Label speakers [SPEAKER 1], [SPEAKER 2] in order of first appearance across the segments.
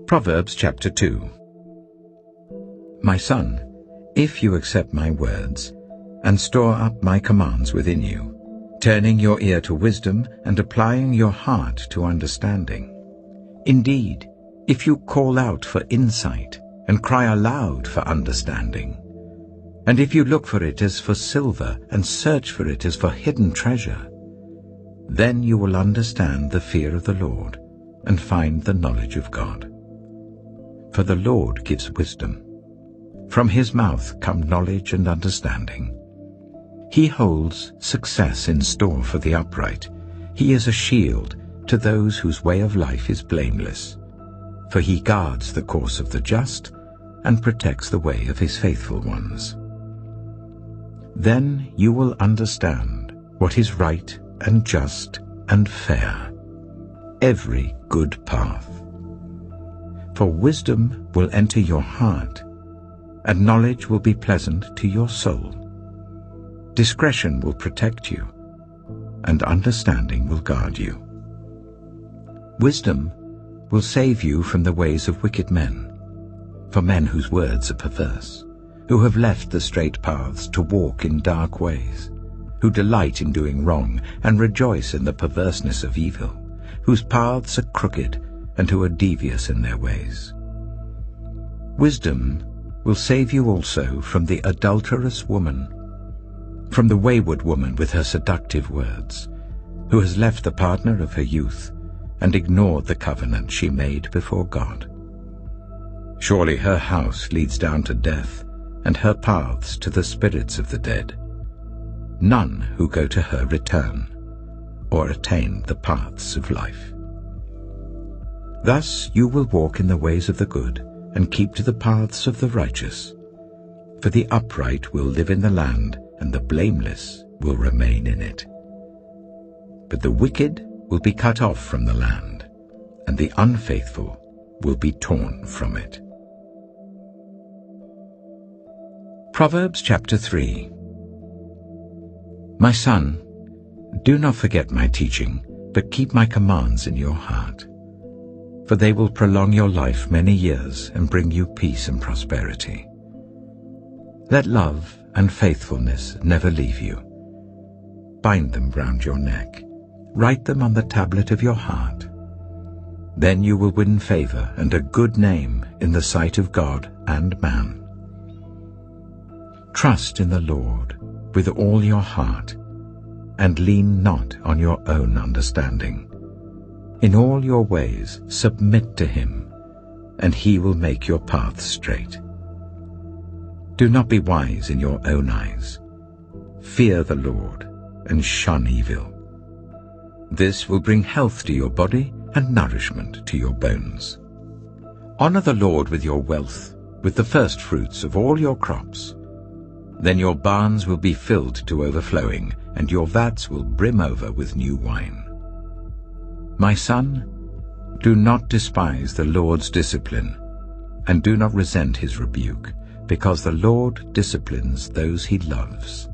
[SPEAKER 1] Proverbs chapter 2. My son, if you accept my words, and store up my commands within you, turning your ear to wisdom and applying your heart to understanding. Indeed, if you call out for insight and cry aloud for understanding, and if you look for it as for silver and search for it as for hidden treasure, then you will understand the fear of the Lord and find the knowledge of God. For the Lord gives wisdom. From his mouth come knowledge and understanding. He holds success in store for the upright. He is a shield to those whose way of life is blameless. For he guards the course of the just and protects the way of his faithful ones. Then you will understand what is right and just and fair, every good path. For wisdom will enter your heart, and knowledge will be pleasant to your soul. Discretion will protect you, and understanding will guard you. Wisdom will save you from the ways of wicked men, for men whose words are perverse, who have left the straight paths to walk in dark ways, who delight in doing wrong and rejoice in the perverseness of evil, whose paths are crooked and who are devious in their ways. Wisdom will save you also from the adulterous woman, from the wayward woman with her seductive words, who has left the partner of her youth and ignored the covenant she made before God. Surely her house leads down to death, and her paths to the spirits of the dead. None who go to her return, or attain the paths of life. Thus you will walk in the ways of the good, and keep to the paths of the righteous. For the upright will live in the land, and the blameless will remain in it. But the wicked will be cut off from the land, and the unfaithful will be torn from it. Proverbs chapter 3. My son, do not forget my teaching, but keep my commands in your heart. For they will prolong your life many years and bring you peace and prosperity. Let love and faithfulness never leave you. Bind them round your neck. Write them on the tablet of your heart. Then you will win favor and a good name in the sight of God and man. Trust in the Lord with all your heart, and lean not on your own understanding. In all your ways submit to him, and he will make your paths straight. Do not be wise in your own eyes. Fear the Lord, and shun evil. This will bring health to your body and nourishment to your bones. Honor the Lord with your wealth, with the first fruits of all your crops. Then your barns will be filled to overflowing, and your vats will brim over with new wine. My son, do not despise the Lord's discipline, and do not resent his rebuke, because the Lord disciplines those he loves,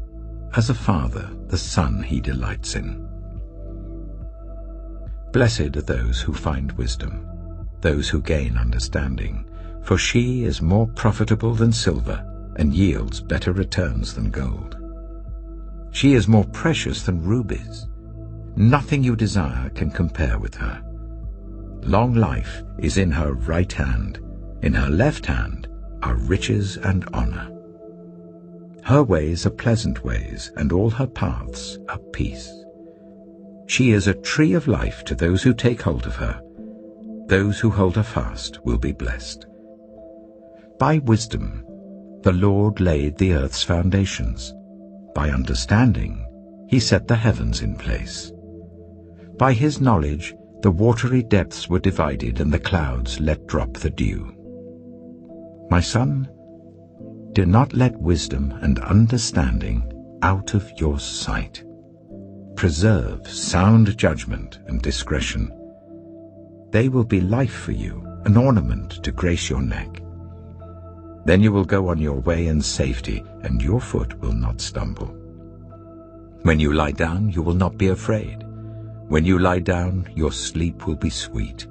[SPEAKER 1] as a father the son he delights in. Blessed are those who find wisdom, those who gain understanding, for she is more profitable than silver, and yields better returns than gold. She is more precious than rubies. Nothing you desire can compare with her. Long life is in her right hand. In her left hand are riches and honor. Her ways are pleasant ways, and all her paths are peace. She is a tree of life to those who take hold of her. Those who hold her fast will be blessed. By wisdom the Lord laid the earth's foundations. By understanding he set the heavens in place. By his knowledge the watery depths were divided, and the clouds let drop the dew. My son, do not let wisdom and understanding out of your sight. Preserve sound judgment and discretion. They will be life for you, an ornament to grace your neck. Then you will go on your way in safety, and your foot will not stumble. When you lie down, you will not be afraid. When you lie down, your sleep will be sweet.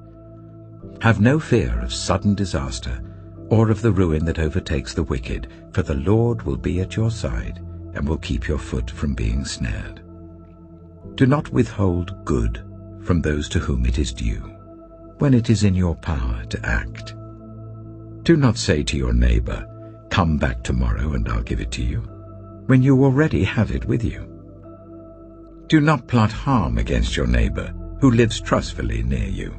[SPEAKER 1] Have no fear of sudden disaster, or of the ruin that overtakes the wicked, for the Lord will be at your side and will keep your foot from being snared. Do not withhold good from those to whom it is due, when it is in your power to act. Do not say to your neighbor, "Come back tomorrow and I'll give it to you," when you already have it with you. Do not plot harm against your neighbor who lives trustfully near you.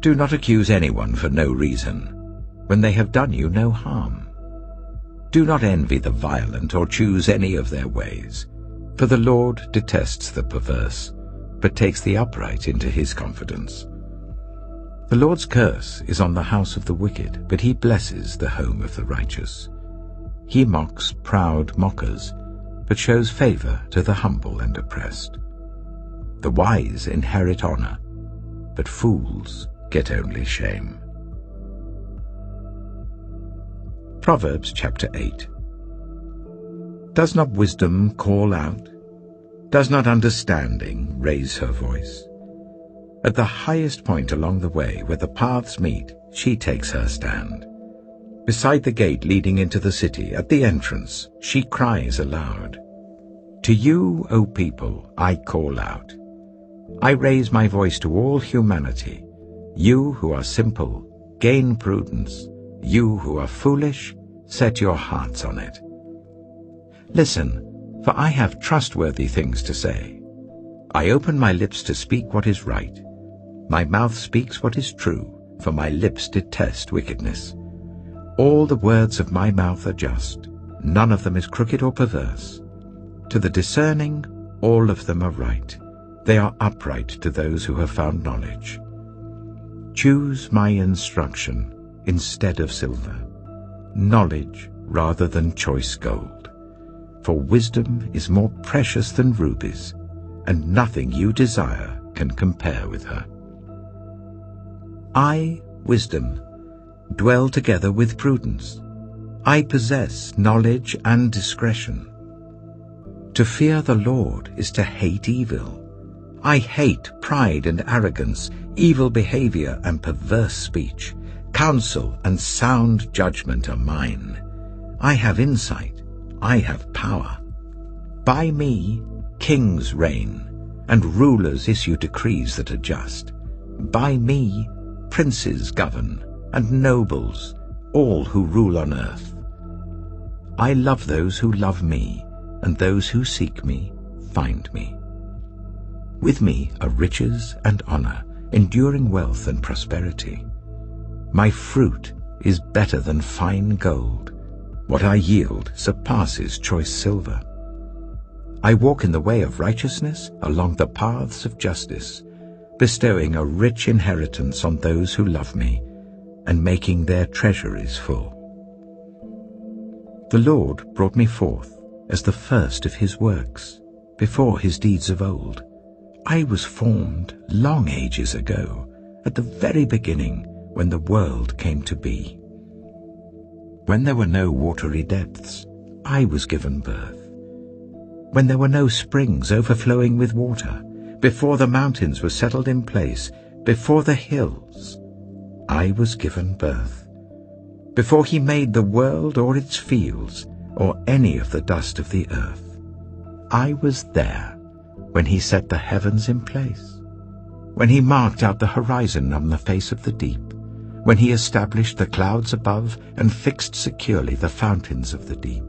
[SPEAKER 1] Do not accuse anyone for no reason, when they have done you no harm. Do not envy the violent or choose any of their ways, for the Lord detests the perverse, but takes the upright into his confidence. The Lord's curse is on the house of the wicked, but he blesses the home of the righteous. He mocks proud mockers, but shows favor to the humble and oppressed. The wise inherit honor, but fools get only shame. Proverbs chapter 8. Does not wisdom call out? Does not understanding raise her voice? At the highest point along the way where the paths meet, she takes her stand. Beside the gate leading into the city, at the entrance, she cries aloud. To you, O people, I call out. I raise my voice to all humanity. You who are simple, gain prudence. You who are foolish, set your hearts on it. Listen, for I have trustworthy things to say. I open my lips to speak what is right. My mouth speaks what is true, for my lips detest wickedness. All the words of my mouth are just. None of them is crooked or perverse. To the discerning, all of them are right. They are upright to those who have found knowledge. Choose my instruction instead of silver, knowledge rather than choice gold. For wisdom is more precious than rubies, and nothing you desire can compare with her. I, wisdom, dwell together with prudence. I possess knowledge and discretion. To fear the Lord is to hate evil. I hate pride and arrogance, evil behavior and perverse speech. Counsel and sound judgment are mine. I have insight, I have power. By me kings reign, and rulers issue decrees that are just. By me princes govern, and nobles, all who rule on earth. I love those who love me, and those who seek me find me. With me are riches and honor, enduring wealth and prosperity. My fruit is better than fine gold. What I yield surpasses choice silver. I walk in the way of righteousness along the paths of justice, bestowing a rich inheritance on those who love me, and making their treasuries full. The Lord brought me forth as the first of his works, before his deeds of old. I was formed long ages ago, at the very beginning, when the world came to be. When there were no watery depths, I was given birth. When there were no springs overflowing with water, before the mountains were settled in place, before the hills, I was given birth. Before he made the world or its fields, or any of the dust of the earth, I was there when he set the heavens in place, when he marked out the horizon on the face of the deep, when he established the clouds above and fixed securely the fountains of the deep,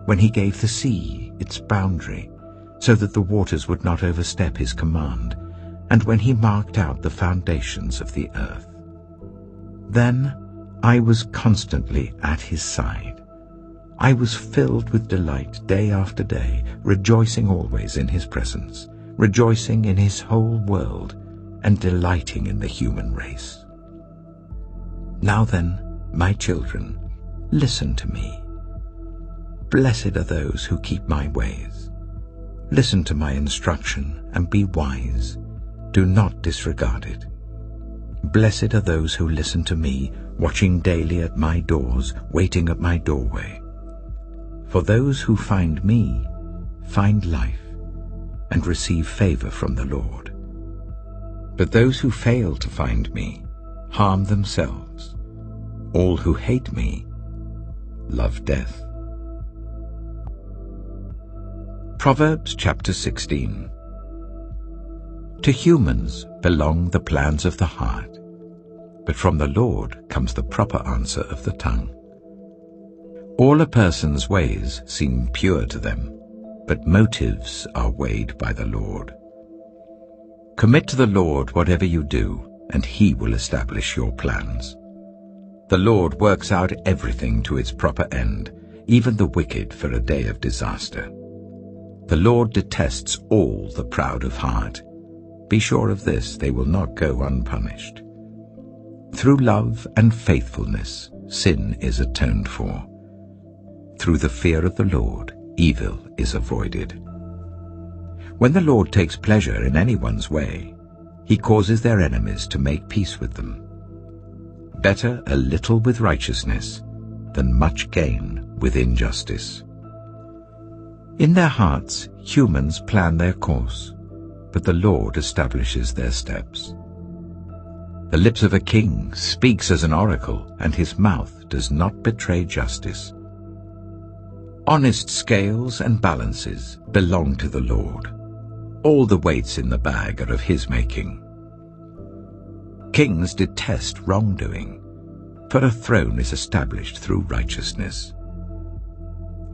[SPEAKER 1] when he gave the sea its boundary, so that the waters would not overstep his command, and when he marked out the foundations of the earth. Then I was constantly at his side. I was filled with delight day after day, rejoicing always in his presence, rejoicing in his whole world, and delighting in the human race. Now then, my children, listen to me. Blessed are those who keep my ways. Listen to my instruction and be wise. Do not disregard it. Blessed are those who listen to me, watching daily at my doors, waiting at my doorway. For those who find me find life and receive favor from the Lord. But those who fail to find me harm themselves. All who hate me love death. Proverbs chapter 16. To humans belong the plans of the heart, but from the Lord comes the proper answer of the tongue. All a person's ways seem pure to them, but motives are weighed by the Lord. Commit to the Lord whatever you do, and He will establish your plans. The Lord works out everything to its proper end, even the wicked for a day of disaster. The Lord detests all the proud of heart. Be sure of this, they will not go unpunished. Through love and faithfulness, sin is atoned for. Through the fear of the Lord, evil is avoided. When the Lord takes pleasure in anyone's way, He causes their enemies to make peace with them. Better a little with righteousness than much gain with injustice. In their hearts, humans plan their course, but the Lord establishes their steps. The lips of a king speaks as an oracle, and his mouth does not betray justice. Honest scales and balances belong to the Lord. All the weights in the bag are of His making. Kings detest wrongdoing, for a throne is established through righteousness.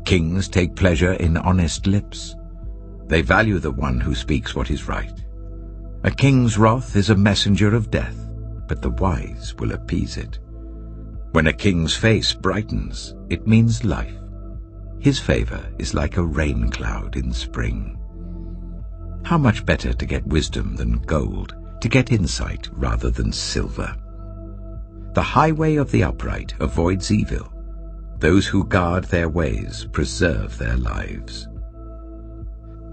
[SPEAKER 1] Kings take pleasure in honest lips. They value the one who speaks what is right. A king's wrath is a messenger of death, but the wise will appease it. When a king's face brightens, it means life. His favor is like a rain cloud in spring. How much better to get wisdom than gold, to get insight rather than silver. The highway of the upright avoids evil. Those who guard their ways preserve their lives.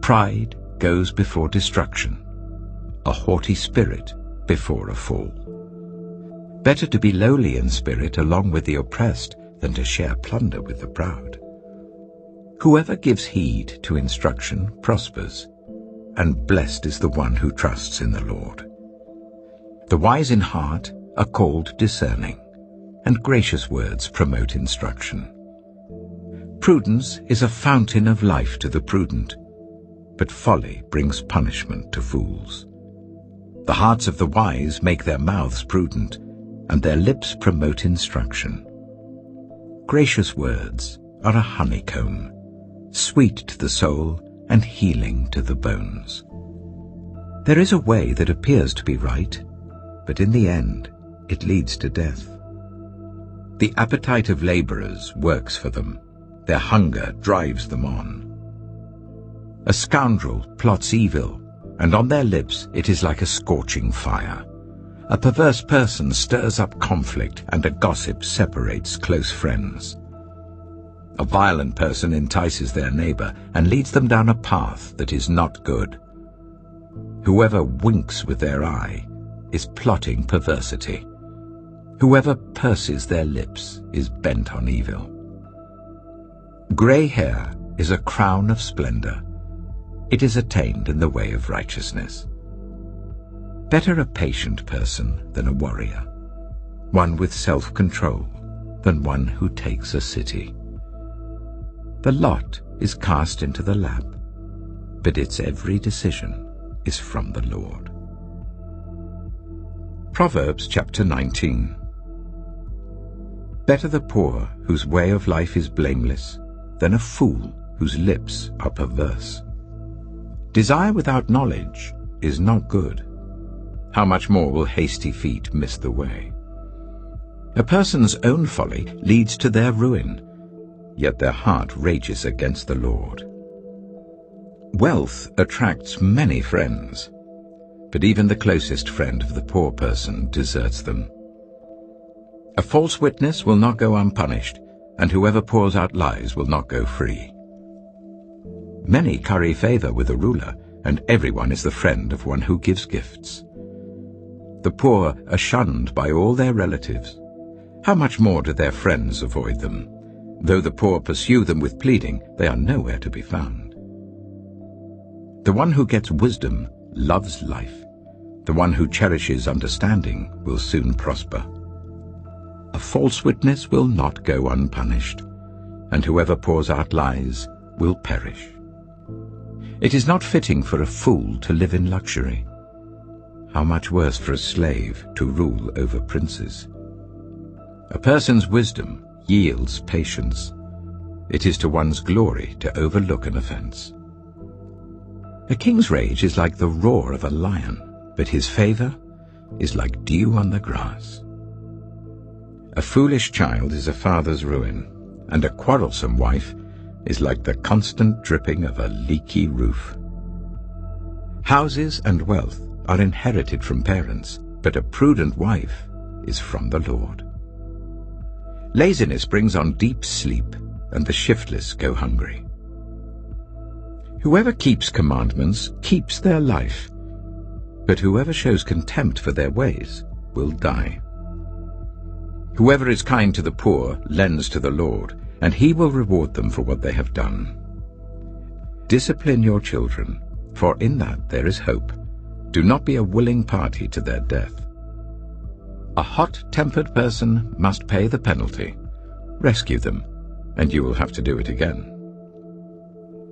[SPEAKER 1] Pride goes before destruction, a haughty spirit before a fall. Better to be lowly in spirit along with the oppressed than to share plunder with the proud. Whoever gives heed to instruction prospers, and blessed is the one who trusts in the Lord. The wise in heart are called discerning, and gracious words promote instruction. Prudence is a fountain of life to the prudent, but folly brings punishment to fools. The hearts of the wise make their mouths prudent, and their lips promote instruction. Gracious words are a honeycomb, sweet to the soul and healing to the bones. There is a way that appears to be right, but in the end it leads to death. The appetite of laborers works for them. Their hunger drives them on. A scoundrel plots evil, and on their lips it is like a scorching fire. A perverse person stirs up conflict, and a gossip separates close friends. A violent person entices their neighbor and leads them down a path that is not good. Whoever winks with their eye is plotting perversity. Whoever purses their lips is bent on evil. Gray hair is a crown of splendor. It is attained in the way of righteousness. Better a patient person than a warrior, one with self-control than one who takes a city. The lot is cast into the lap, but its every decision is from the Lord. Proverbs chapter 19. Better the poor whose way of life is blameless than a fool whose lips are perverse. Desire without knowledge is not good. How much more will hasty feet miss the way? A person's own folly leads to their ruin, yet their heart rages against the Lord. Wealth attracts many friends, but even the closest friend of the poor person deserts them. A false witness will not go unpunished, and whoever pours out lies will not go free. Many curry favor with a ruler, and everyone is the friend of one who gives gifts. The poor are shunned by all their relatives. How much more do their friends avoid them? Though the poor pursue them with pleading, they are nowhere to be found. The one who gets wisdom loves life, The one who cherishes understanding will soon prosper. A false witness will not go unpunished, and whoever pours out lies will perish. It is not fitting for a fool to live in luxury. How much worse for a slave to rule over princes. A person's wisdom yields patience. It is to one's glory to overlook an offense. A king's rage is like the roar of a lion, but his favor is like dew on the grass. A foolish child is a father's ruin, and a quarrelsome wife is like the constant dripping of a leaky roof. Houses and wealth are inherited from parents, but a prudent wife is from the Lord. Laziness brings on deep sleep, and the shiftless go hungry. Whoever keeps commandments keeps their life, but whoever shows contempt for their ways will die. Whoever is kind to the poor lends to the Lord, and he will reward them for what they have done. Discipline your children, for in that there is hope. Do not be a willing party to their death. A hot-tempered person must pay the penalty. Rescue them, and you will have to do it again.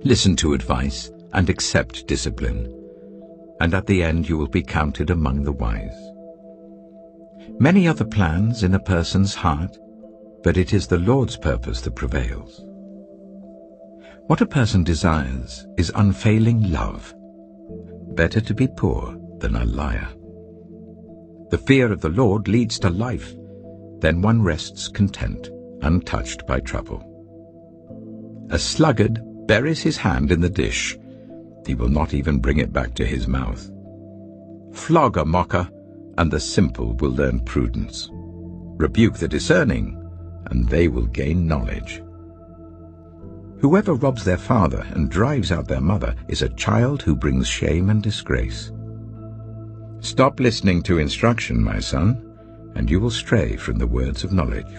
[SPEAKER 1] Listen to advice and accept discipline, and at the end you will be counted among the wise. Many are the plans in a person's heart, but it is the Lord's purpose that prevails. What a person desires is unfailing love. Better to be poor than a liar. The fear of the Lord leads to life, then one rests content, untouched by trouble. A sluggard buries his hand in the dish. He will not even bring it back to his mouth. Flog a mocker, and the simple will learn prudence. Rebuke the discerning, and they will gain knowledge. Whoever robs their father and drives out their mother is a child who brings shame and disgrace. Stop listening to instruction, my son, and you will stray from the words of knowledge.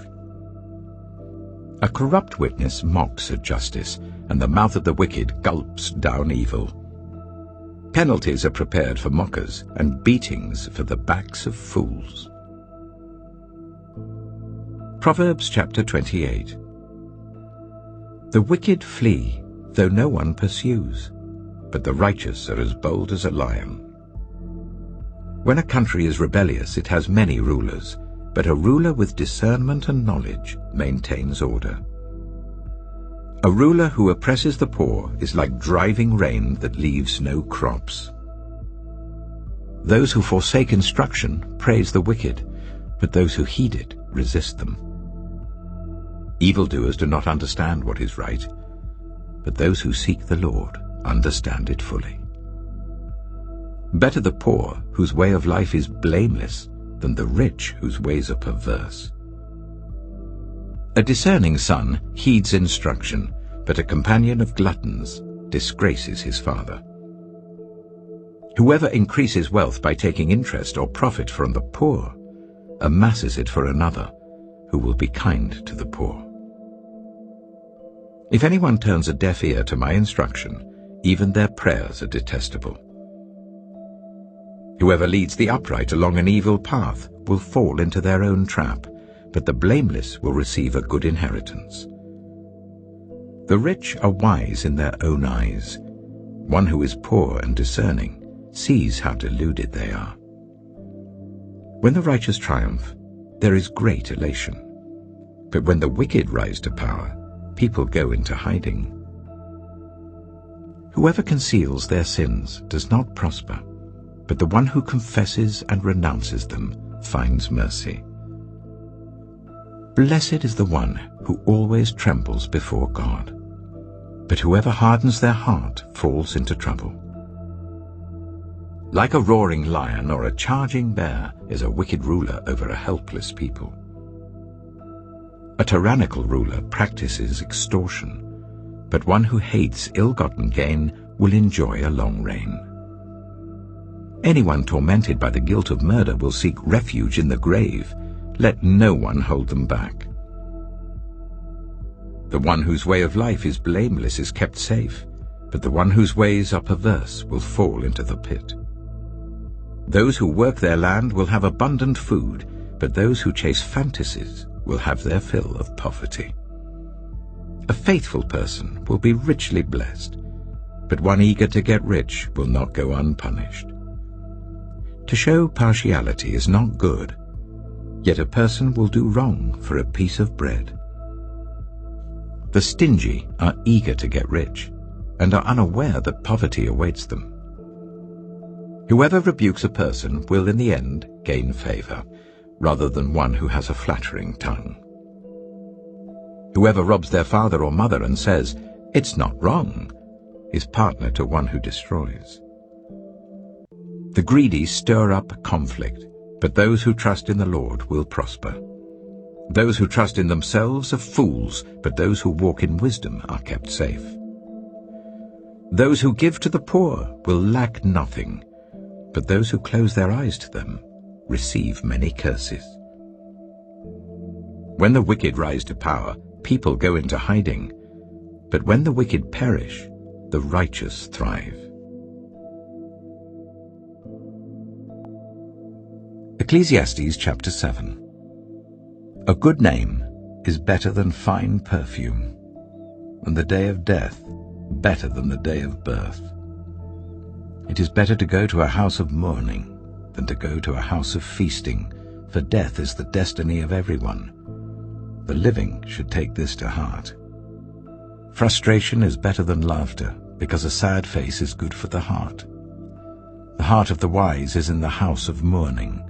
[SPEAKER 1] A corrupt witness mocks at justice, and the mouth of the wicked gulps down evil. Penalties are prepared for mockers, and beatings for the backs of fools. Proverbs chapter 28. The wicked flee, though no one pursues, but the righteous are as bold as a lion. When a country is rebellious, it has many rulers, but a ruler with discernment and knowledge maintains order. A ruler who oppresses the poor is like driving rain that leaves no crops. Those who forsake instruction praise the wicked, but those who heed it resist them. Evildoers do not understand what is right, but those who seek the Lord understand it fully. Better the poor whose way of life is blameless than the rich whose ways are perverse. A discerning son heeds instruction, but a companion of gluttons disgraces his father. Whoever increases wealth by taking interest or profit from the poor amasses it for another who will be kind to the poor. If anyone turns a deaf ear to my instruction, even their prayers are detestable. Whoever leads the upright along an evil path will fall into their own trap, but the blameless will receive a good inheritance. The rich are wise in their own eyes. One who is poor and discerning sees how deluded they are. When the righteous triumph, there is great elation. But when the wicked rise to power, people go into hiding. Whoever conceals their sins does not prosper, but the one who confesses and renounces them finds mercy. Blessed is the one who always trembles before God, but whoever hardens their heart falls into trouble. Like a roaring lion or a charging bear is a wicked ruler over a helpless people. A tyrannical ruler practices extortion, but one who hates ill-gotten gain will enjoy a long reign. Anyone tormented by the guilt of murder will seek refuge in the grave. Let no one hold them back. The one whose way of life is blameless is kept safe, but the one whose ways are perverse will fall into the pit. Those who work their land will have abundant food, but those who chase fantasies will have their fill of poverty. A faithful person will be richly blessed, but one eager to get rich will not go unpunished. To show partiality is not good, yet a person will do wrong for a piece of bread. The stingy are eager to get rich, and are unaware that poverty awaits them. Whoever rebukes a person will in the end gain favor, rather than one who has a flattering tongue. Whoever robs their father or mother and says, "It's not wrong," is partner to one who destroys. The greedy stir up conflict, but those who trust in the Lord will prosper. Those who trust in themselves are fools, but those who walk in wisdom are kept safe. Those who give to the poor will lack nothing, but those who close their eyes to them receive many curses. When the wicked rise to power, people go into hiding, but when the wicked perish, the righteous thrive. Ecclesiastes chapter 7. A good name is better than fine perfume, and the day of death better than the day of birth. It is better to go to a house of mourning than to go to a house of feasting, for death is the destiny of everyone. The living should take this to heart. Frustration is better than laughter, because a sad face is good for the heart. The heart of the wise is in the house of mourning,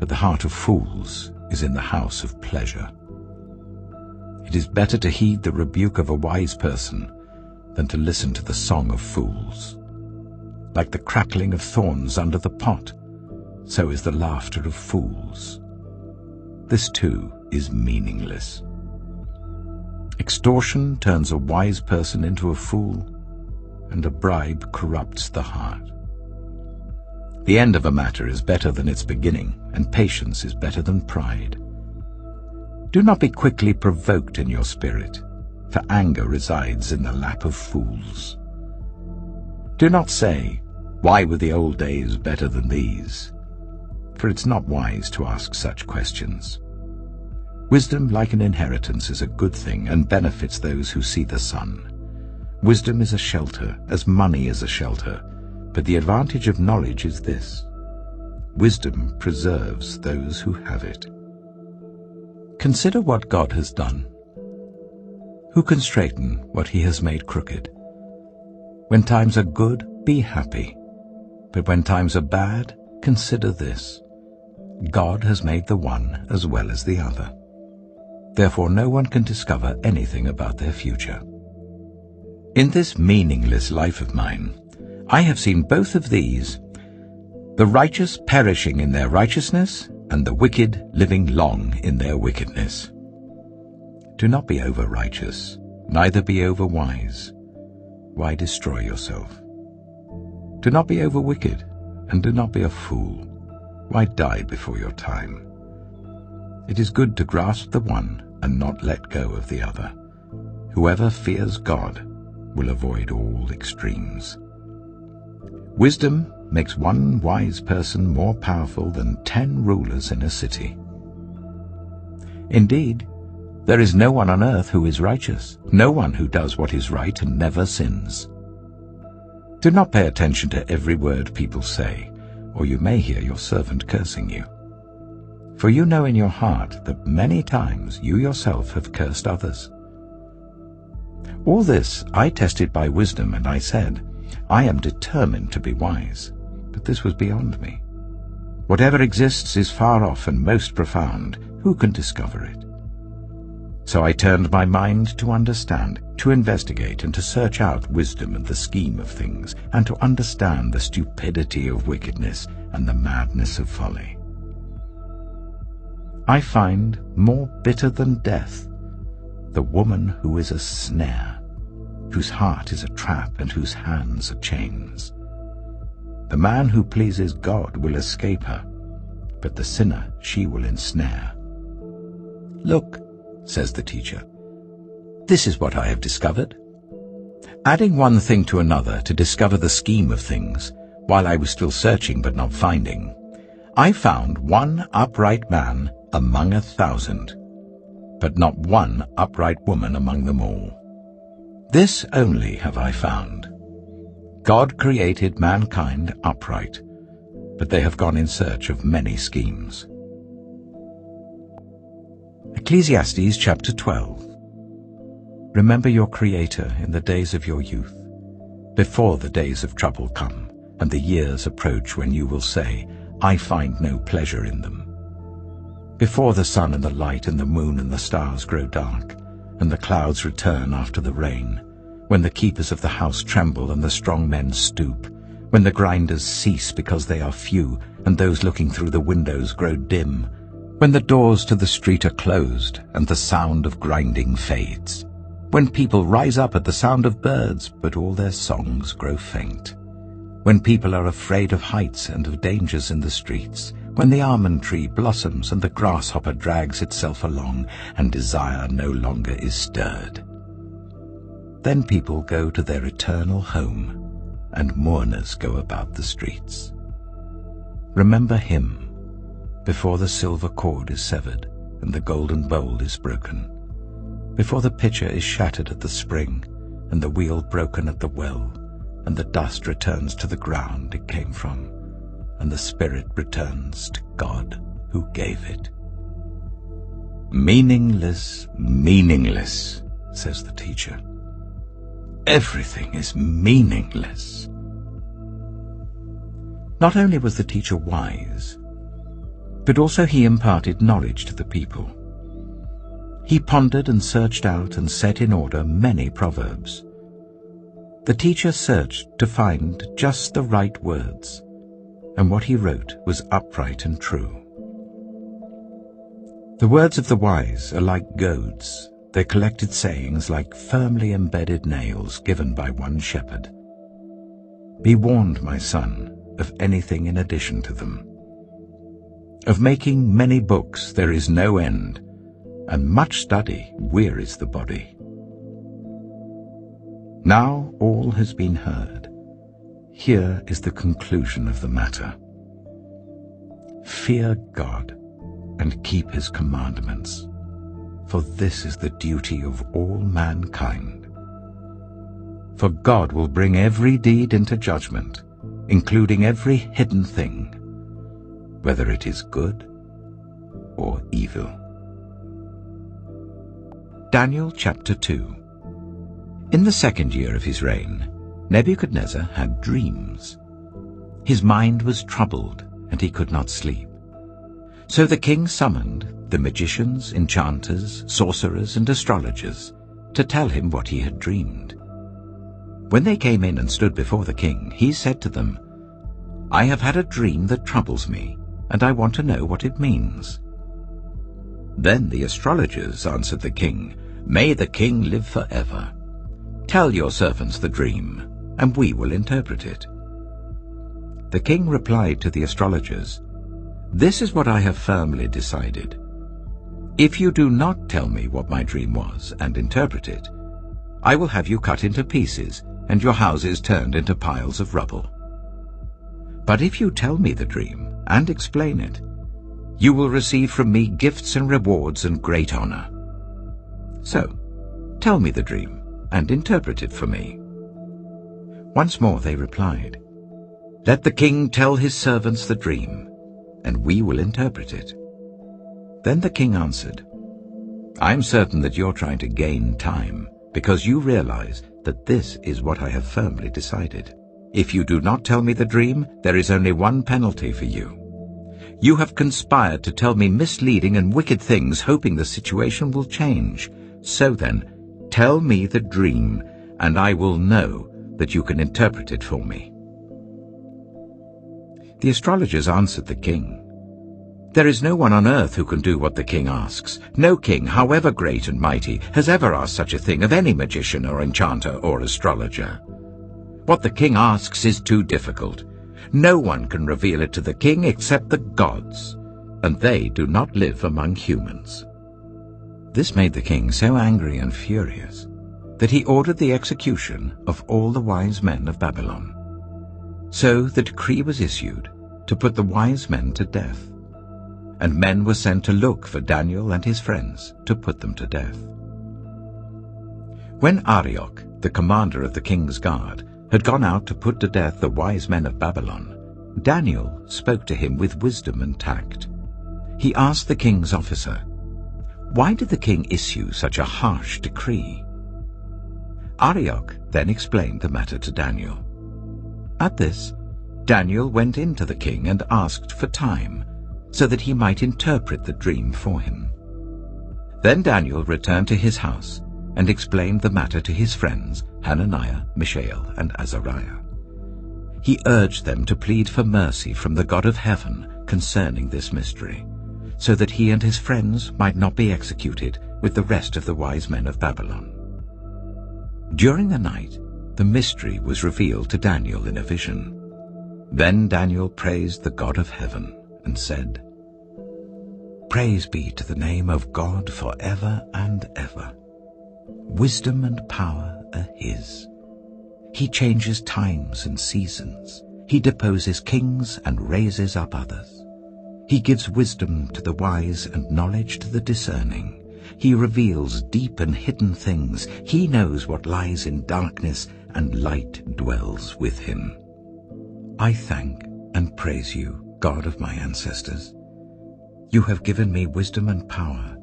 [SPEAKER 1] but the heart of fools is in the house of pleasure. It is better to heed the rebuke of a wise person than to listen to the song of fools. Like the crackling of thorns under the pot, so is the laughter of fools. This too is meaningless. Extortion turns a wise person into a fool, and a bribe corrupts the heart. The end of a matter is better than its beginning, and patience is better than pride. Do not be quickly provoked in your spirit, for anger resides in the lap of fools. Do not say, "Why were the old days better than these?" For it's not wise to ask such questions. Wisdom, like an inheritance, is a good thing and benefits those who see the sun. Wisdom is a shelter, as money is a shelter, but the advantage of knowledge is this: wisdom preserves those who have it. Consider what God has done. Who can straighten what he has made crooked? When times are good, be happy. But when times are bad, consider this: God has made the one as well as the other. Therefore no one can discover anything about their future. In this meaningless life of mine, I have seen both of these, the righteous perishing in their righteousness, and the wicked living long in their wickedness. Do not be over-righteous, neither be over-wise. Why destroy yourself? Do not be over-wicked, and do not be a fool. Why die before your time? It is good to grasp the one and not let go of the other. Whoever fears God will avoid all extremes. Wisdom makes one wise person more powerful than 10 rulers in a city. Indeed, there is no one on earth who is righteous, no one who does what is right and never sins. Do not pay attention to every word people say, or you may hear your servant cursing you. For you know in your heart that many times you yourself have cursed others. All this I tested by wisdom, and I said, I am determined to be wise, but this was beyond me. Whatever exists is far off and most profound. Who can discover it? So I turned my mind to understand, to investigate, and to search out wisdom and the scheme of things, and to understand the stupidity of wickedness and the madness of folly. I find more bitter than death the woman who is a snare, whose heart is a trap and whose hands are chains. The man who pleases God will escape her, but the sinner she will ensnare. Look, says the teacher, this is what I have discovered. Adding one thing to another to discover the scheme of things, while I was still searching but not finding, I found one upright man among 1,000, but not one upright woman among them all. This only have I found. God created mankind upright, but they have gone in search of many schemes. Ecclesiastes chapter 12. Remember your Creator in the days of your youth, before the days of trouble come, and the years approach when you will say, I find no pleasure in them. Before the sun and the light and the moon and the stars grow dark, and the clouds return after the rain, when the keepers of the house tremble and the strong men stoop, when the grinders cease because they are few, and those looking through the windows grow dim, when the doors to the street are closed and the sound of grinding fades, when people rise up at the sound of birds, but all their songs grow faint, when people are afraid of heights and of dangers in the streets, when the almond tree blossoms and the grasshopper drags itself along, and desire no longer is stirred. Then people go to their eternal home, and mourners go about the streets. Remember him before the silver cord is severed and the golden bowl is broken, before the pitcher is shattered at the spring and the wheel broken at the well, and the dust returns to the ground it came from, and the spirit returns to God who gave it. Meaningless, meaningless, says the teacher. Everything is meaningless. Not only was the teacher wise, but also he imparted knowledge to the people. He pondered and searched out and set in order many proverbs. The teacher searched to find just the right words, and what he wrote was upright and true. The words of the wise are like goads, their collected sayings like firmly embedded nails given by one shepherd. Be warned, my son, of anything in addition to them. Of making many books there is no end, and much study wearies the body. Now all has been heard. Here is the conclusion of the matter. Fear God and keep his commandments, for this is the duty of all mankind. For God will bring every deed into judgment, including every hidden thing, whether it is good or evil. Daniel chapter 2. In the 2nd year of his reign, Nebuchadnezzar had dreams. His mind was troubled, and he could not sleep. So the king summoned the magicians, enchanters, sorcerers, and astrologers to tell him what he had dreamed. When they came in and stood before the king, he said to them, I have had a dream that troubles me, and I want to know what it means. Then the astrologers answered the king, May the king live forever. Tell your servants the dream, and we will interpret it. The king replied to the astrologers, This is what I have firmly decided. If you do not tell me what my dream was and interpret it, I will have you cut into pieces and your houses turned into piles of rubble. But if you tell me the dream and explain it, you will receive from me gifts and rewards and great honor. So, tell me the dream and interpret it for me. Once more they replied, Let the king tell his servants the dream, and we will interpret it. Then the king answered, I am certain that you're trying to gain time, because you realize that this is what I have firmly decided. If you do not tell me the dream, there is only one penalty for you. You have conspired to tell me misleading and wicked things, hoping the situation will change. So then, tell me the dream, and I will know that you can interpret it for me. The astrologers answered the king, There is no one on earth who can do what the king asks. No king, however great and mighty, has ever asked such a thing of any magician or enchanter or astrologer. What the king asks is too difficult. No one can reveal it to the king except the gods, and they do not live among humans. This made the king so angry and furious that he ordered the execution of all the wise men of Babylon. So the decree was issued to put the wise men to death, and men were sent to look for Daniel and his friends to put them to death. When Arioch, the commander of the king's guard, had gone out to put to death the wise men of Babylon, Daniel spoke to him with wisdom and tact. He asked the king's officer, "Why did the king issue such a harsh decree?" Arioch then explained the matter to Daniel. At this, Daniel went in to the king and asked for time, so that he might interpret the dream for him. Then Daniel returned to his house and explained the matter to his friends Hananiah, Mishael, and Azariah. He urged them to plead for mercy from the God of heaven concerning this mystery, so that he and his friends might not be executed with the rest of the wise men of Babylon. During the night, the mystery was revealed to Daniel in a vision. Then Daniel praised the God of heaven and said, "Praise be to the name of God forever and ever. Wisdom and power are his. He changes times and seasons. He deposes kings and raises up others. He gives wisdom to the wise and knowledge to the discerning. He reveals deep and hidden things. He knows what lies in darkness, and light dwells with him. I thank and praise you, God of my ancestors. You have given me wisdom and power.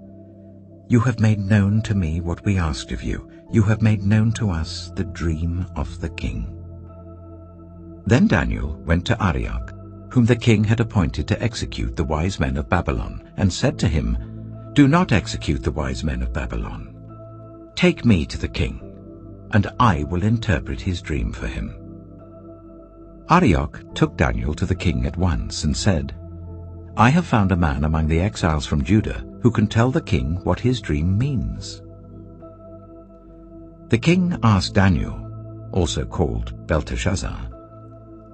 [SPEAKER 1] You have made known to me what we asked of you. You have made known to us the dream of the king." Then Daniel went to Arioch, whom the king had appointed to execute the wise men of Babylon, and said to him, "Do not execute the wise men of Babylon. Take me to the king, and I will interpret his dream for him." Arioch took Daniel to the king at once and said, "I have found a man among the exiles from Judah who can tell the king what his dream means." The king asked Daniel, also called Belteshazzar,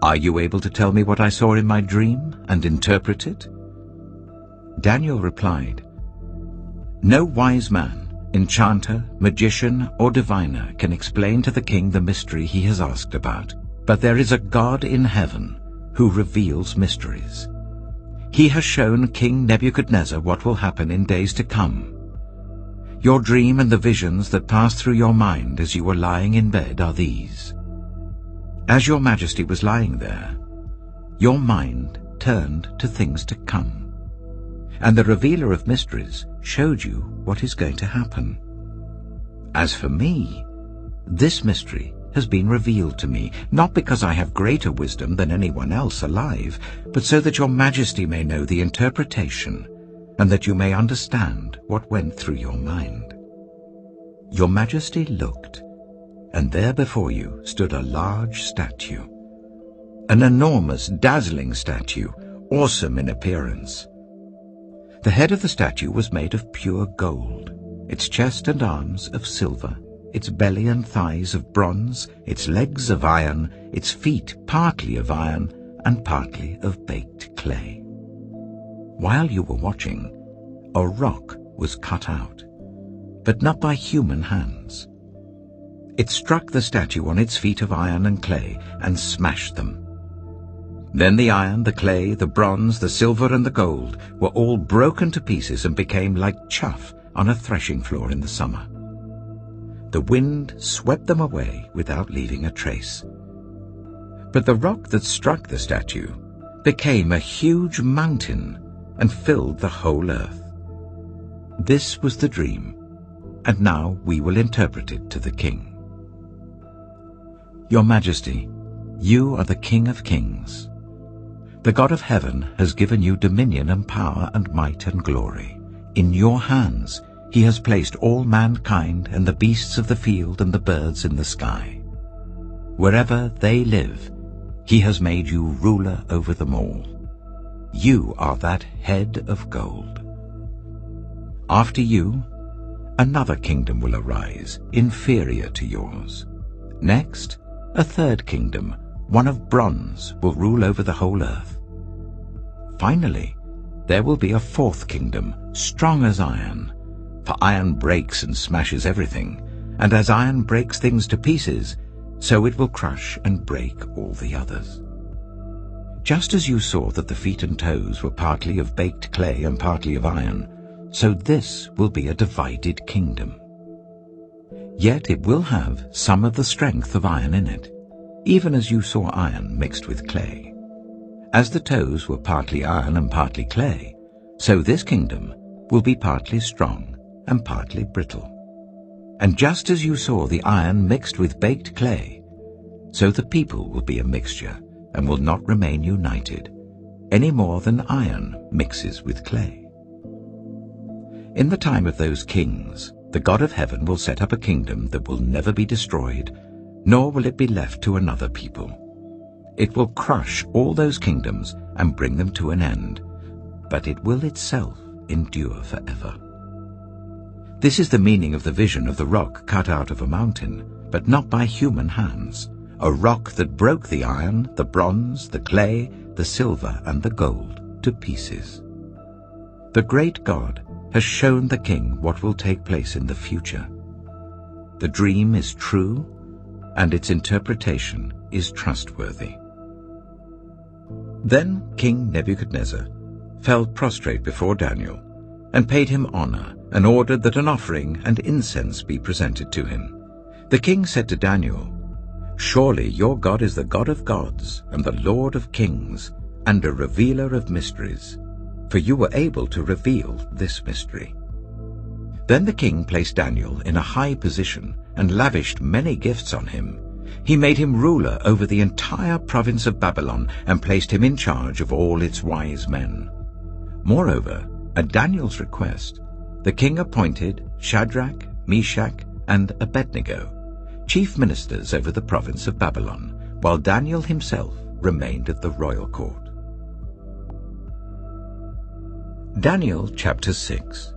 [SPEAKER 1] "Are you able to tell me what I saw in my dream and interpret it?" Daniel replied, "No wise man, enchanter, magician, or diviner can explain to the king the mystery he has asked about, but there is a God in heaven who reveals mysteries. He has shown King Nebuchadnezzar what will happen in days to come. Your dream and the visions that passed through your mind as you were lying in bed are these. As your majesty was lying there, your mind turned to things to come, and the revealer of mysteries showed you what is going to happen. As for me, this mystery has been revealed to me, not because I have greater wisdom than anyone else alive, but so that your majesty may know the interpretation, and that you may understand what went through your mind." Your majesty looked, and there before you stood a large statue, an enormous, dazzling statue, awesome in appearance. The head of the statue was made of pure gold, its chest and arms of silver, its belly and thighs of bronze, its legs of iron, its feet partly of iron and partly of baked clay. While you were watching, a rock was cut out, but not by human hands. It struck the statue on its feet of iron and clay and smashed them. Then the iron, the clay, the bronze, the silver, and the gold were all broken to pieces and became like chaff on a threshing floor in the summer. The wind swept them away without leaving a trace. But the rock that struck the statue became a huge mountain and filled the whole earth. This was the dream, and now we will interpret it to the king. Your Majesty, you are the King of Kings. The God of heaven has given you dominion and power and might and glory. In your hands he has placed all mankind and the beasts of the field and the birds in the sky. Wherever they live, he has made you ruler over them all. You are that head of gold. After you, another kingdom will arise, inferior to yours. Next, a third kingdom, one of bronze, will rule over the whole earth. Finally, there will be a fourth kingdom, strong as iron, for iron breaks and smashes everything, and as iron breaks things to pieces, so it will crush and break all the others. Just as you saw that the feet and toes were partly of baked clay and partly of iron, so this will be a divided kingdom. Yet it will have some of the strength of iron in it, even as you saw iron mixed with clay. As the toes were partly iron and partly clay, so this kingdom will be partly strong and partly brittle. And just as you saw the iron mixed with baked clay, so the people will be a mixture and will not remain united, any more than iron mixes with clay. In the time of those kings, the God of heaven will set up a kingdom that will never be destroyed, nor will it be left to another people. It will crush all those kingdoms and bring them to an end, but it will itself endure forever. This is the meaning of the vision of the rock cut out of a mountain, but not by human hands, a rock that broke the iron, the bronze, the clay, the silver, and the gold to pieces. The great God has shown the king what will take place in the future. The dream is true, and its interpretation is trustworthy. Then King Nebuchadnezzar fell prostrate before Daniel, and paid him honor, and ordered that an offering and incense be presented to him. The king said to Daniel, "Surely your God is the God of gods, and the Lord of kings, and a revealer of mysteries, for you were able to reveal this mystery." Then the king placed Daniel in a high position, and lavished many gifts on him. He made him ruler over the entire province of Babylon, and placed him in charge of all its wise men. Moreover, at Daniel's request, the king appointed Shadrach, Meshach, and Abednego, chief ministers over the province of Babylon, while Daniel himself remained at the royal court. Daniel chapter 6.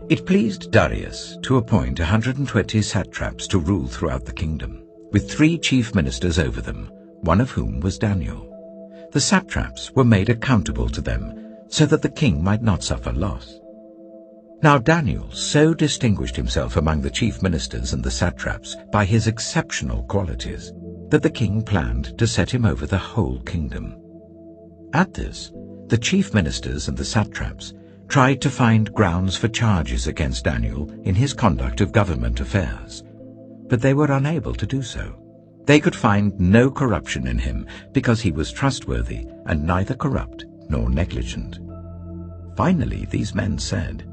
[SPEAKER 1] It pleased Darius to appoint 120 satraps to rule throughout the kingdom, with 3 chief ministers over them, one of whom was Daniel. The satraps were made accountable to them, so that the king might not suffer loss. Now Daniel so distinguished himself among the chief ministers and the satraps by his exceptional qualities, that the king planned to set him over the whole kingdom. At this, the chief ministers and the satraps tried to find grounds for charges against Daniel in his conduct of government affairs, but they were unable to do so. They could find no corruption in him, because he was trustworthy and neither corrupt nor negligent. Finally, these men said,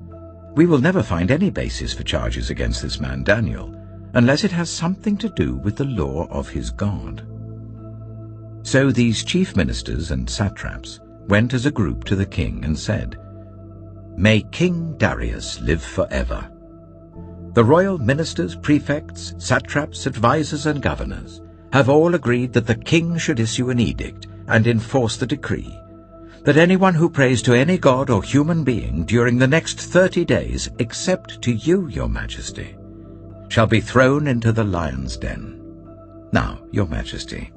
[SPEAKER 1] "We will never find any basis for charges against this man Daniel, unless it has something to do with the law of his God." So these chief ministers and satraps went as a group to the king and said, "May King Darius live forever. The royal ministers, prefects, satraps, advisers, and governors have all agreed that the king should issue an edict and enforce the decree that anyone who prays to any god or human being during the next 30 days, except to you, your majesty, shall be thrown into the lion's den. Now, your majesty,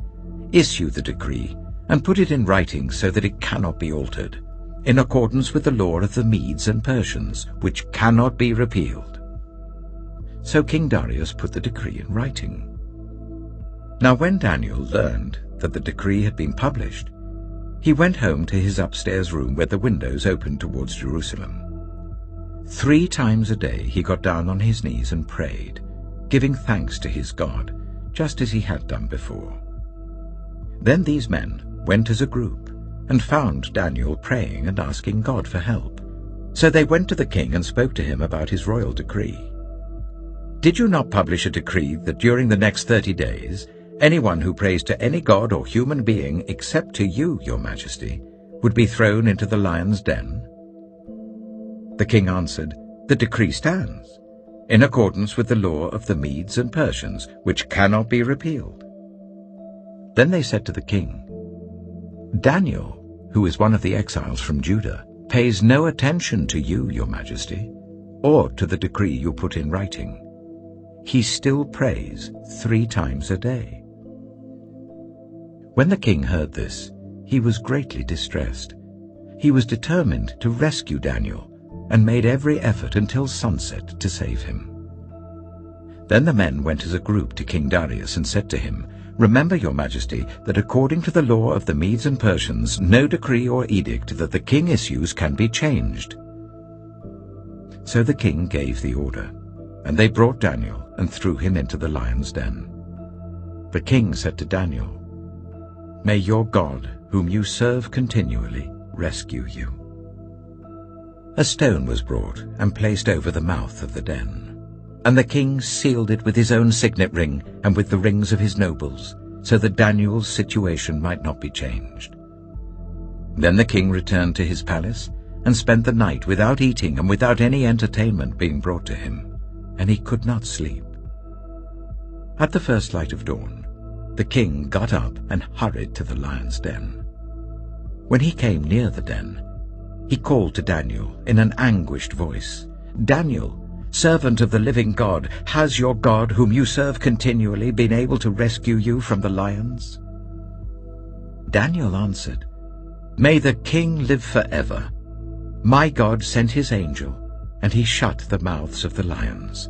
[SPEAKER 1] issue the decree and put it in writing so that it cannot be altered, in accordance with the law of the Medes and Persians, which cannot be repealed." So King Darius put the decree in writing. Now when Daniel learned that the decree had been published, he went home to his upstairs room where the windows opened towards Jerusalem. 3 times a day he got down on his knees and prayed, giving thanks to his God, just as he had done before. Then these men went as a group and found Daniel praying and asking God for help. So they went to the king and spoke to him about his royal decree. "Did you not publish a decree that during the next 30 days, anyone who prays to any god or human being except to you, your majesty, would be thrown into the lion's den?" The king answered, "The decree stands, in accordance with the law of the Medes and Persians, which cannot be repealed." Then they said to the king, "Daniel, who is one of the exiles from Judah, pays no attention to you, your majesty, or to the decree you put in writing. He still prays 3 times a day." When the king heard this, he was greatly distressed. He was determined to rescue Daniel, and made every effort until sunset to save him. Then the men went as a group to King Darius and said to him, Remember, your majesty, that according to the law of the Medes and Persians, no decree or edict that the king issues can be changed." So the king gave the order, and they brought Daniel and threw him into the lion's den. The king said to Daniel, "May your God, whom you serve continually, rescue you." A stone was brought and placed over the mouth of the den, and the king sealed it with his own signet ring and with the rings of his nobles, so that Daniel's situation might not be changed. Then the king returned to his palace and spent the night without eating and without any entertainment being brought to him, and he could not sleep. At the first light of dawn, the king got up and hurried to the lion's den. When he came near the den, he called to Daniel in an anguished voice, "Daniel, servant of the living God, has your God, whom you serve continually, been able to rescue you from the lions?" Daniel answered, "May the king live forever. My God sent his angel, and he shut the mouths of the lions.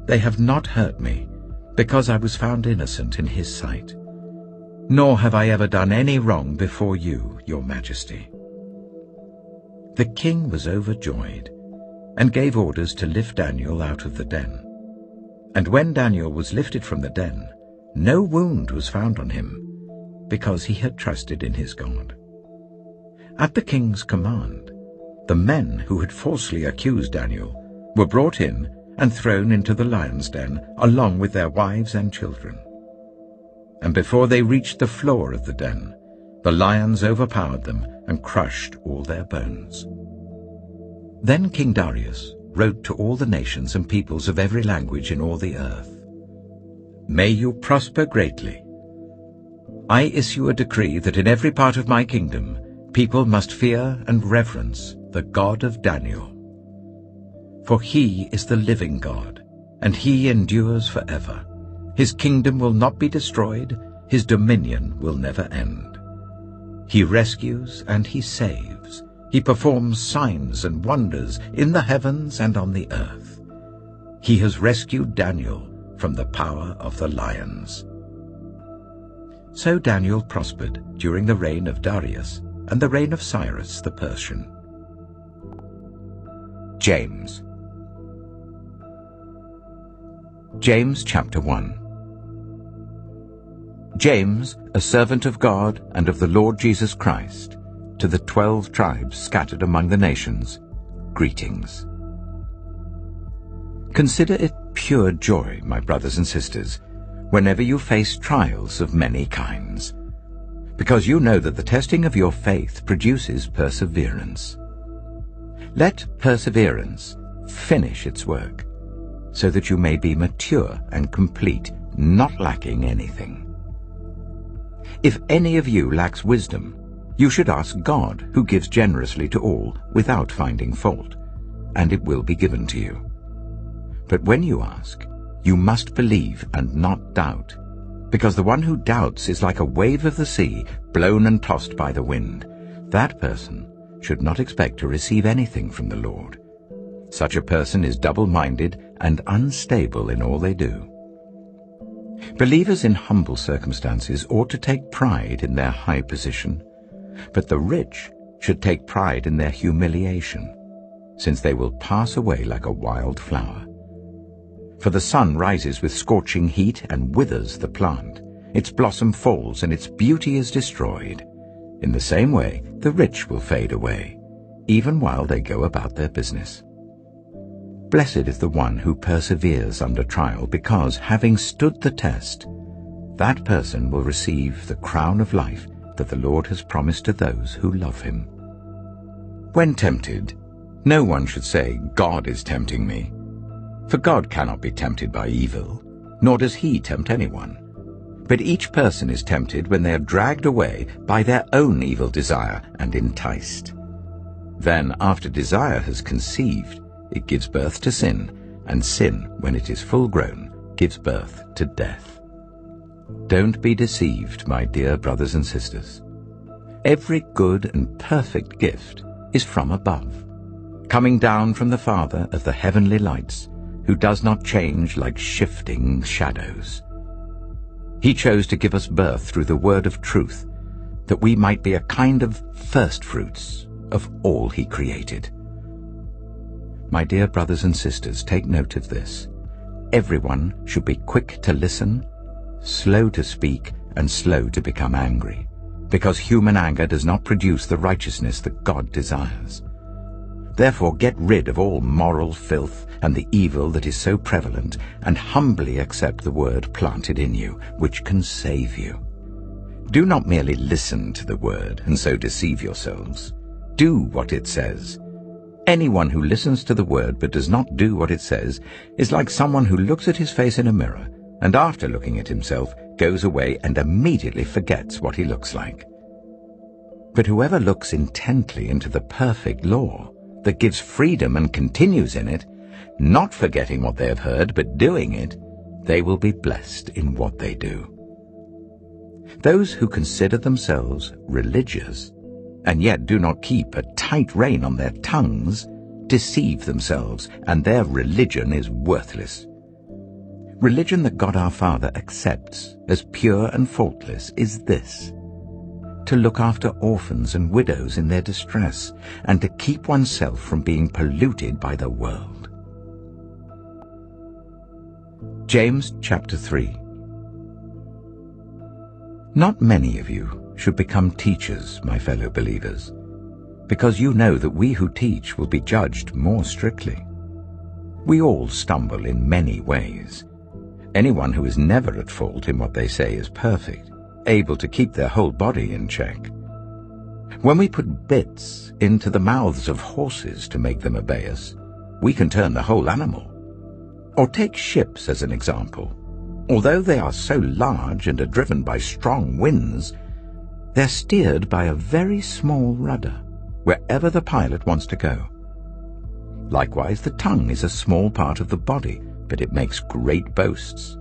[SPEAKER 1] They have not hurt me, because I was found innocent in his sight. Nor have I ever done any wrong before you, your majesty." The king was overjoyed, and gave orders to lift Daniel out of the den. And when Daniel was lifted from the den, no wound was found on him, because he had trusted in his God. At the king's command, the men who had falsely accused Daniel were brought in and thrown into the lion's den, along with their wives and children. And before they reached the floor of the den, the lions overpowered them and crushed all their bones. Then King Darius wrote to all the nations and peoples of every language in all the earth, "May you prosper greatly. I issue a decree that in every part of my kingdom people must fear and reverence the God of Daniel. For he is the living God, and he endures forever. His kingdom will not be destroyed, his dominion will never end. He rescues and he saves. He performs signs and wonders in the heavens and on the earth. He has rescued Daniel from the power of the lions." So Daniel prospered during the reign of Darius and the reign of Cyrus the Persian. James. James chapter 1. James, a servant of God and of the Lord Jesus Christ, to the 12 tribes scattered among the nations, greetings. Consider it pure joy, my brothers and sisters, whenever you face trials of many kinds, because you know that the testing of your faith produces perseverance. Let perseverance finish its work, so that you may be mature and complete, not lacking anything. If any of you lacks wisdom, you should ask God, who gives generously to all without finding fault, and it will be given to you. But when you ask, you must believe and not doubt, because the one who doubts is like a wave of the sea, blown and tossed by the wind. That person should not expect to receive anything from the Lord. Such a person is double-minded and unstable in all they do. Believers in humble circumstances ought to take pride in their high position, but the rich should take pride in their humiliation, since they will pass away like a wild flower. For the sun rises with scorching heat and withers the plant. Its blossom falls and its beauty is destroyed. In the same way, the rich will fade away, even while they go about their business. Blessed is the one who perseveres under trial, because, having stood the test, that person will receive the crown of life that the Lord has promised to those who love him. When tempted, no one should say, "God is tempting me." For God cannot be tempted by evil, nor does he tempt anyone. But each person is tempted when they are dragged away by their own evil desire and enticed. Then, after desire has conceived, it gives birth to sin, and sin, when it is full grown, gives birth to death. Don't be deceived, my dear brothers and sisters. Every good and perfect gift is from above, coming down from the Father of the heavenly lights, who does not change like shifting shadows. He chose to give us birth through the word of truth, that we might be a kind of firstfruits of all he created. My dear brothers and sisters, take note of this. Everyone should be quick to listen, slow to speak, and slow to become angry, because human anger does not produce the righteousness that God desires. Therefore get rid of all moral filth and the evil that is so prevalent, and humbly accept the word planted in you, which can save you. Do not merely listen to the word and so deceive yourselves. Do what it says. Anyone who listens to the word but does not do what it says is like someone who looks at his face in a mirror and after looking at himself goes away and immediately forgets what he looks like. But whoever looks intently into the perfect law that gives freedom and continues in it, not forgetting what they have heard but doing it, they will be blessed in what they do. Those who consider themselves religious and yet do not keep a tight rein on their tongues deceive themselves, and their religion is worthless. Religion that God our Father accepts as pure and faultless is this: to look after orphans and widows in their distress, and to keep oneself from being polluted by the world. James chapter 3. Not many of you should become teachers, my fellow believers, because you know that we who teach will be judged more strictly. We all stumble in many ways. Anyone who is never at fault in what they say is perfect, able to keep their whole body in check. When we put bits into the mouths of horses to make them obey us, we can turn the whole animal. Or take ships as an example. Although they are so large and are driven by strong winds, they're steered by a very small rudder, wherever the pilot wants to go. Likewise, the tongue is a small part of the body, but it makes great boasts.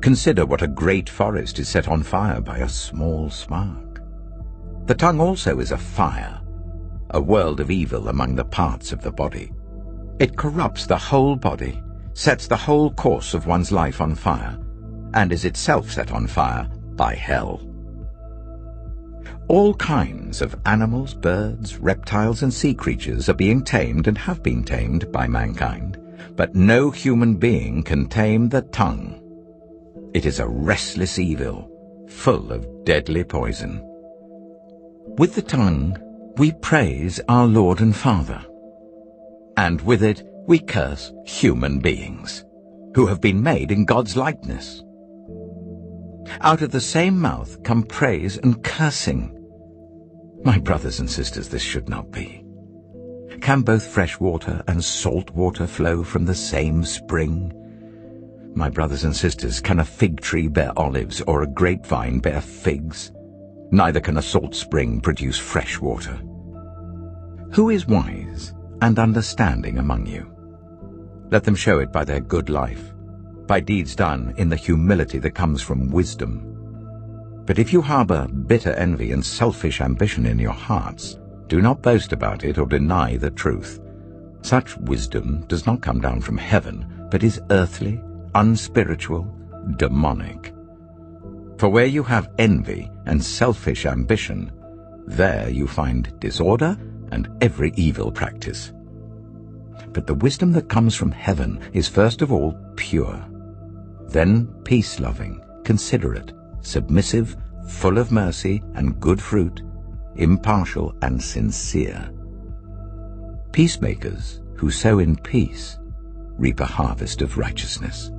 [SPEAKER 1] Consider what a great forest is set on fire by a small spark. The tongue also is a fire, a world of evil among the parts of the body. It corrupts the whole body, sets the whole course of one's life on fire, and is itself set on fire by hell. All kinds of animals, birds, reptiles, and sea creatures are being tamed and have been tamed by mankind, but no human being can tame the tongue. It is a restless evil, full of deadly poison. With the tongue we praise our Lord and Father, and with it we curse human beings, who have been made in God's likeness. Out of the same mouth come praise and cursing. My brothers and sisters, this should not be. Can both fresh water and salt water flow from the same spring? My brothers and sisters, can a fig tree bear olives or a grapevine bear figs? Neither can a salt spring produce fresh water. Who is wise and understanding among you? Let them show it by their good life, by deeds done in the humility that comes from wisdom. But if you harbor bitter envy and selfish ambition in your hearts, do not boast about it or deny the truth. Such wisdom does not come down from heaven, but is earthly, unspiritual, demonic. For where you have envy and selfish ambition, there you find disorder and every evil practice. But the wisdom that comes from heaven is first of all pure, then peace-loving, considerate, submissive, full of mercy and good fruit, impartial and sincere. Peacemakers who sow in peace reap a harvest of righteousness.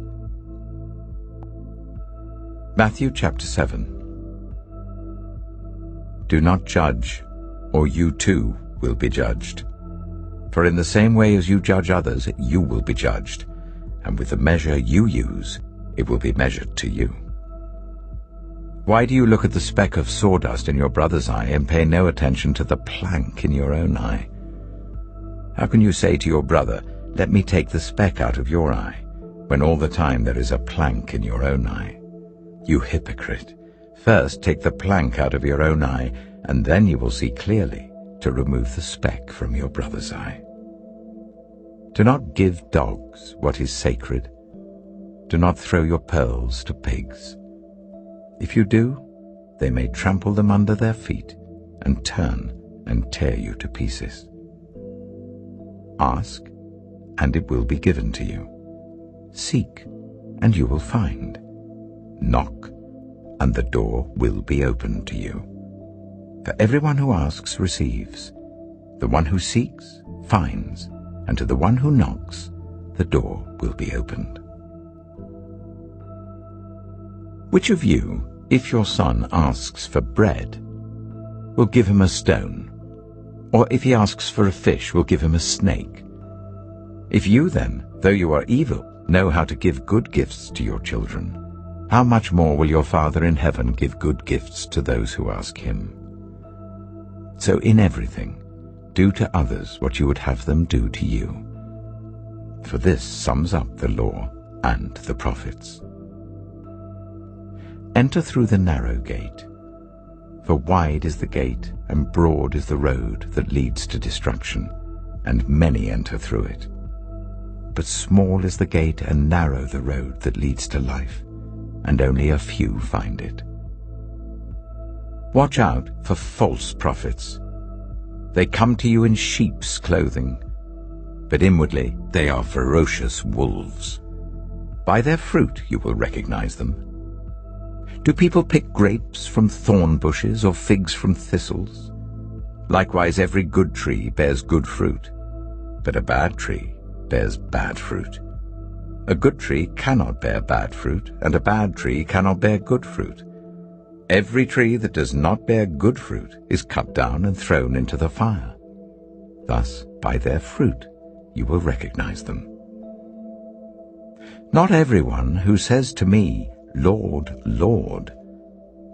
[SPEAKER 1] Matthew chapter 7. Do not judge, or you too will be judged. For in the same way as you judge others, you will be judged, and with the measure you use, it will be measured to you. Why do you look at the speck of sawdust in your brother's eye and pay no attention to the plank in your own eye? How can you say to your brother, "Let me take the speck out of your eye," when all the time there is a plank in your own eye? You hypocrite! First take the plank out of your own eye, and then you will see clearly to remove the speck from your brother's eye. Do not give dogs what is sacred. Do not throw your pearls to pigs. If you do, they may trample them under their feet and turn and tear you to pieces. Ask, and it will be given to you. Seek, and you will find. Knock, and the door will be opened to you. For everyone who asks receives, the one who seeks finds, and to the one who knocks the door will be opened. Which of you, if your son asks for bread, will give him a stone? Or if he asks for a fish, will give him a snake? If you then, though you are evil, know how to give good gifts to your children, how much more will your Father in heaven give good gifts to those who ask him? So in everything, do to others what you would have them do to you. For this sums up the law and the prophets. Enter through the narrow gate, for wide is the gate and broad is the road that leads to destruction, and many enter through it. But small is the gate and narrow the road that leads to life, and only a few find it. Watch out for false prophets. They come to you in sheep's clothing, but inwardly they are ferocious wolves. By their fruit you will recognize them. Do people pick grapes from thorn bushes or figs from thistles? Likewise every good tree bears good fruit, but a bad tree bears bad fruit. A good tree cannot bear bad fruit, and a bad tree cannot bear good fruit. Every tree that does not bear good fruit is cut down and thrown into the fire. Thus, by their fruit you will recognize them. Not everyone who says to me, Lord, Lord,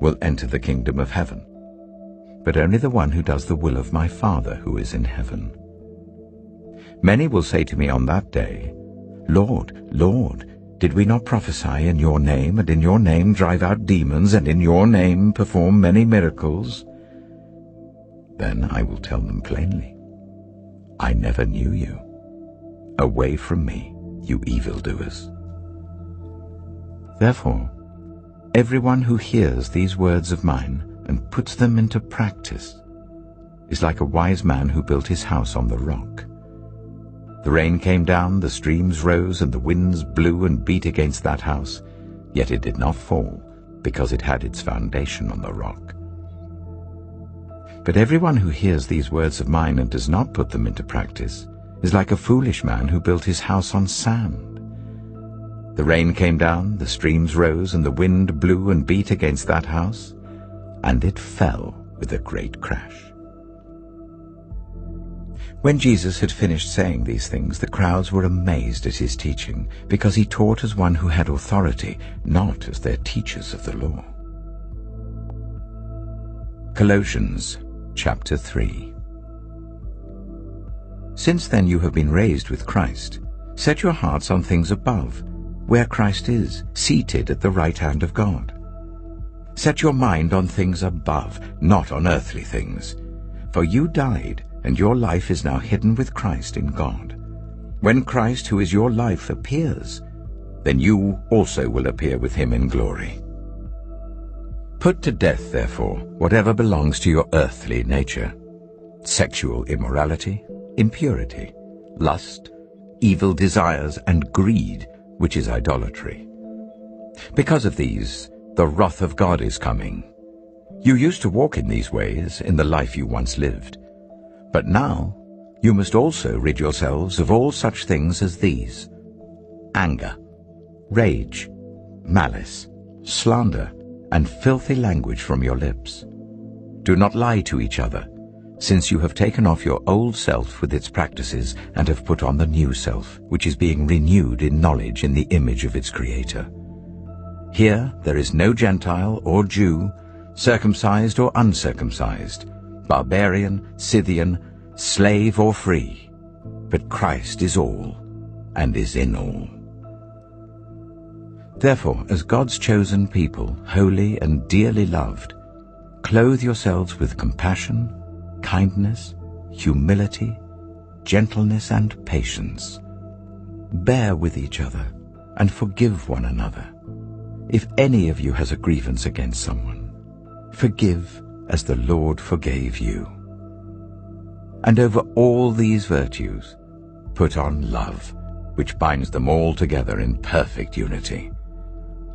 [SPEAKER 1] will enter the kingdom of heaven, but only the one who does the will of my Father who is in heaven. Many will say to me on that day, Lord, Lord, did we not prophesy in your name, and in your name drive out demons, and in your name perform many miracles? Then I will tell them plainly, I never knew you. Away from me, you evildoers. Therefore, everyone who hears these words of mine and puts them into practice is like a wise man who built his house on the rock. The rain came down, the streams rose, and the winds blew and beat against that house, yet it did not fall, because it had its foundation on the rock. But everyone who hears these words of mine and does not put them into practice is like a foolish man who built his house on sand. The rain came down, the streams rose, and the wind blew and beat against that house, and it fell with a great crash. When Jesus had finished saying these things, the crowds were amazed at his teaching, because he taught as one who had authority, not as their teachers of the law. Colossians chapter 3. Since then you have been raised with Christ, set your hearts on things above, where Christ is, seated at the right hand of God. Set your mind on things above, not on earthly things. For you died, and your life is now hidden with Christ in God. When Christ, who is your life, appears, then you also will appear with him in glory. Put to death, therefore, whatever belongs to your earthly nature: sexual immorality, impurity, lust, evil desires, and greed, which is idolatry. Because of these, the wrath of God is coming. You used to walk in these ways in the life you once lived. But now you must also rid yourselves of all such things as these: anger, rage, malice, slander, and filthy language from your lips. Do not lie to each other, since you have taken off your old self with its practices and have put on the new self, which is being renewed in knowledge in the image of its Creator. Here there is no Gentile or Jew, circumcised or uncircumcised, barbarian, Scythian, slave or free, but Christ is all and is in all. Therefore, as God's chosen people, holy and dearly loved, clothe yourselves with compassion, kindness, humility, gentleness, and patience. Bear with each other and forgive one another. If any of you has a grievance against someone, forgive as the Lord forgave you. And over all these virtues, put on love, which binds them all together in perfect unity.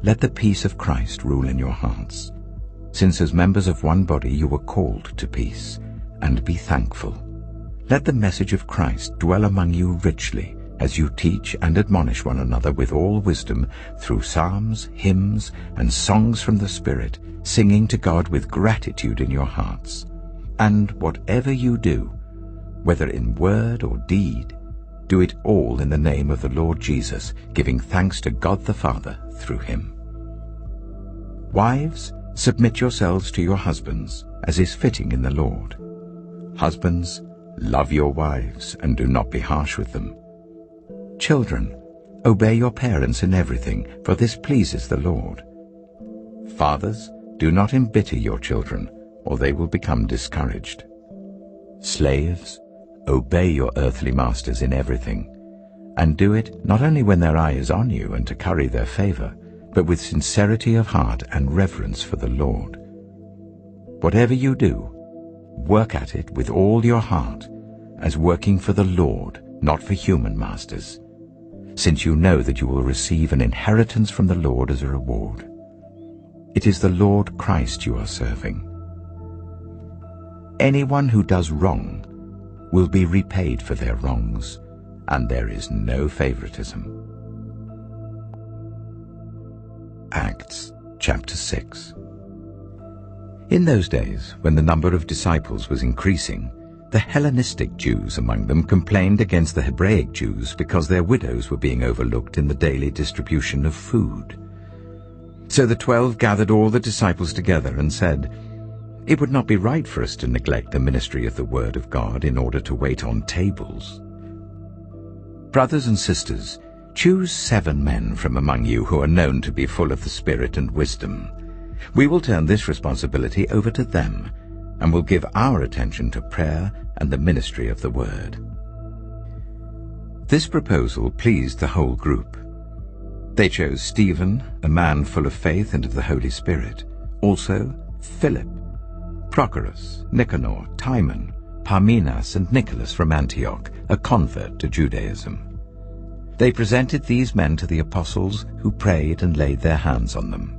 [SPEAKER 1] Let the peace of Christ rule in your hearts, since as members of one body you were called to peace, and be thankful. Let the message of Christ dwell among you richly, as you teach and admonish one another with all wisdom, through psalms, hymns, and songs from the Spirit, singing to God with gratitude in your hearts. And whatever you do, whether in word or deed, do it all in the name of the Lord Jesus, giving thanks to God the Father through him. Wives, submit yourselves to your husbands, as is fitting in the Lord. Husbands, love your wives, and do not be harsh with them. Children, obey your parents in everything, for this pleases the Lord. Fathers, do not embitter your children, or they will become discouraged. Slaves, obey your earthly masters in everything, and do it not only when their eye is on you and to curry their favor, but with sincerity of heart and reverence for the Lord. Whatever you do, work at it with all your heart, as working for the Lord, not for human masters, since you know that you will receive an inheritance from the Lord as a reward. It is the Lord Christ you are serving. Anyone who does wrong will be repaid for their wrongs, and there is no favoritism. Acts chapter 6. In those days, when the number of disciples was increasing, the Hellenistic Jews among them complained against the Hebraic Jews because their widows were being overlooked in the daily distribution of food. So the 12 gathered all the disciples together and said, "It would not be right for us to neglect the ministry of the Word of God in order to wait on tables. Brothers and sisters, choose 7 men from among you who are known to be full of the Spirit and wisdom. We will turn this responsibility over to them, and will give our attention to prayer and the ministry of the Word." This proposal pleased the whole group. They chose Stephen, a man full of faith and of the Holy Spirit, also Philip, Prochorus, Nicanor, Timon, Parmenas, and Nicholas from Antioch, a convert to Judaism. They presented these men to the apostles, who prayed and laid their hands on them.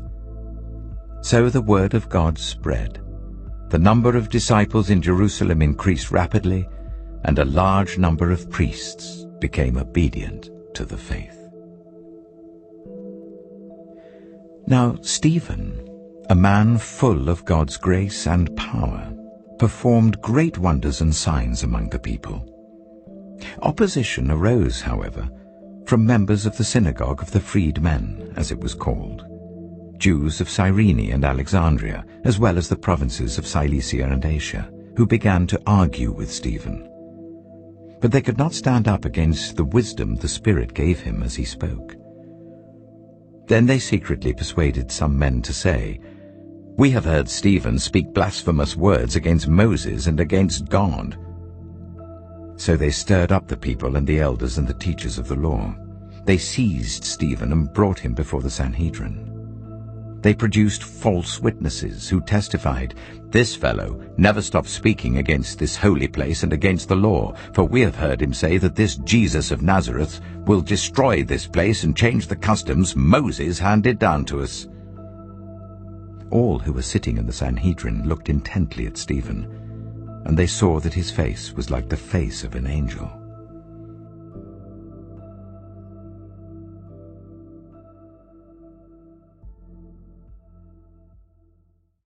[SPEAKER 1] So the word of God spread. The number of disciples in Jerusalem increased rapidly, and a large number of priests became obedient to the faith. Now Stephen, a man full of God's grace and power, performed great wonders and signs among the people. Opposition arose, however, from members of the synagogue of the freedmen, as it was called, Jews of Cyrene and Alexandria, as well as the provinces of Cilicia and Asia, who began to argue with Stephen. But they could not stand up against the wisdom the Spirit gave him as he spoke. Then they secretly persuaded some men to say, "We have heard Stephen speak blasphemous words against Moses and against God." So they stirred up the people and the elders and the teachers of the law. They seized Stephen and brought him before the Sanhedrin. They produced false witnesses who testified, "This fellow never stops speaking against this holy place and against the law, for we have heard him say that this Jesus of Nazareth will destroy this place and change the customs Moses handed down to us." All who were sitting in the Sanhedrin looked intently at Stephen, and they saw that his face was like the face of an angel.